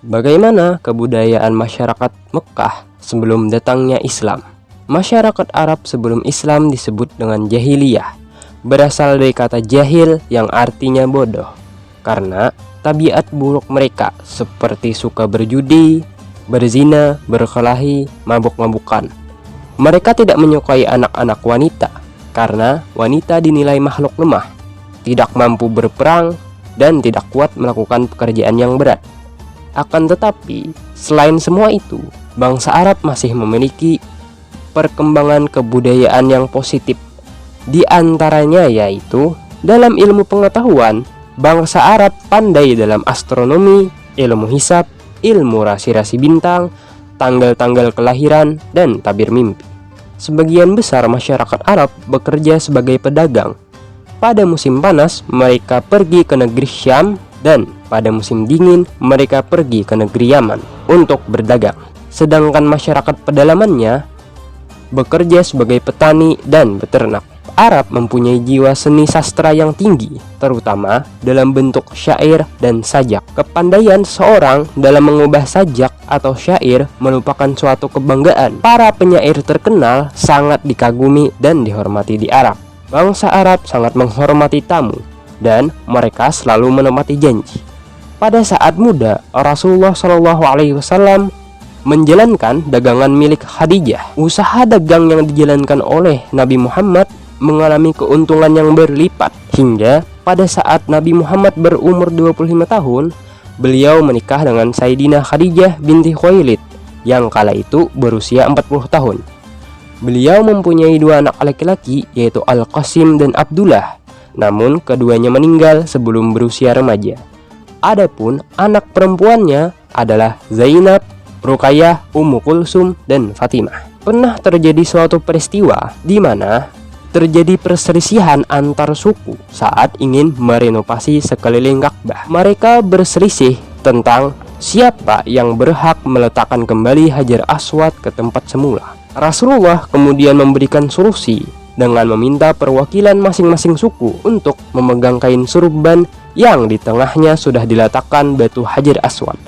Bagaimana kebudayaan masyarakat Mekkah sebelum datangnya Islam? Masyarakat Arab sebelum Islam disebut dengan jahiliyah, berasal dari kata jahil yang artinya bodoh, karena tabiat buruk mereka seperti suka berjudi, berzina, berkelahi, mabuk-mabukan. Mereka tidak menyukai anak-anak wanita, karena wanita dinilai makhluk lemah, tidak mampu berperang, dan tidak kuat melakukan pekerjaan yang berat. Akan tetapi, selain semua itu, bangsa Arab masih memiliki perkembangan kebudayaan yang positif. Di antaranya yaitu, dalam ilmu pengetahuan, bangsa Arab pandai dalam astronomi, ilmu hisab, ilmu rasi-rasi bintang, tanggal-tanggal kelahiran, dan tabir mimpi. Sebagian besar masyarakat Arab bekerja sebagai pedagang. Pada musim panas, mereka pergi ke negeri Syam, dan pada musim dingin mereka pergi ke negeri Yaman untuk berdagang. Sedangkan masyarakat pedalamannya bekerja sebagai petani dan beternak. Arab mempunyai jiwa seni sastra yang tinggi, terutama dalam bentuk syair dan sajak. Kepandaian seorang dalam mengubah sajak atau syair merupakan suatu kebanggaan. Para penyair terkenal sangat dikagumi dan dihormati di Arab. Bangsa Arab sangat menghormati tamu, dan mereka selalu menepati janji. Pada saat muda, Rasulullah SAW menjalankan dagangan milik Khadijah. Usaha dagang yang dijalankan oleh Nabi Muhammad mengalami keuntungan yang berlipat, hingga pada saat Nabi Muhammad berumur 25 tahun, beliau menikah dengan Sayyidina Khadijah binti Khuwailid yang kala itu berusia 40 tahun. Beliau mempunyai dua anak laki-laki, yaitu Al-Qasim dan Abdullah. Namun keduanya meninggal sebelum berusia remaja. Adapun anak perempuannya adalah Zainab, Ruqayyah, Ummu Kulsum, dan Fatimah. Pernah terjadi suatu peristiwa di mana terjadi perselisihan antar suku saat ingin merenovasi sekeliling Ka'bah. Mereka berselisih tentang siapa yang berhak meletakkan kembali Hajar Aswad ke tempat semula. Rasulullah kemudian memberikan solusi dengan meminta perwakilan masing-masing suku untuk memegang kain surban yang di tengahnya sudah diletakkan batu Hajar Aswad.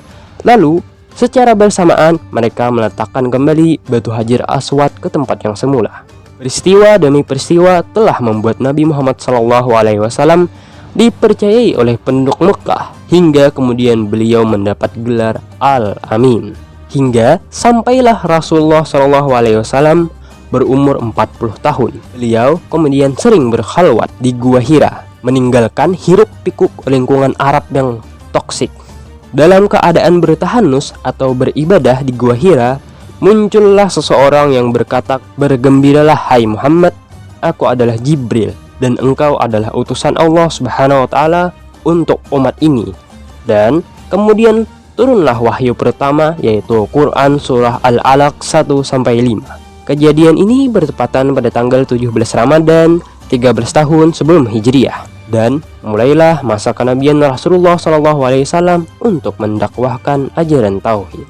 Lalu, secara bersamaan mereka meletakkan kembali batu Hajar Aswad ke tempat yang semula. Peristiwa demi peristiwa telah membuat Nabi Muhammad SAW dipercayai oleh penduduk Mekkah, hingga kemudian beliau mendapat gelar Al-Amin. Hingga sampailah Rasulullah SAW berumur 40 tahun. Beliau kemudian sering berkhalwat di Gua Hira, meninggalkan hiruk-pikuk lingkungan Arab yang toksik. Dalam keadaan bertahanus atau beribadah di Gua Hira, muncullah seseorang yang berkata, "Bergembiralah hai Muhammad, aku adalah Jibril dan engkau adalah utusan Allah Subhanahu wa taala untuk umat ini." Dan kemudian turunlah wahyu pertama, yaitu Quran surah Al-Alaq 1-5. Kejadian ini bertepatan pada tanggal 17 Ramadan 13 tahun sebelum Hijriah, dan mulailah masa kenabian Rasulullah SAW untuk mendakwahkan ajaran tauhid.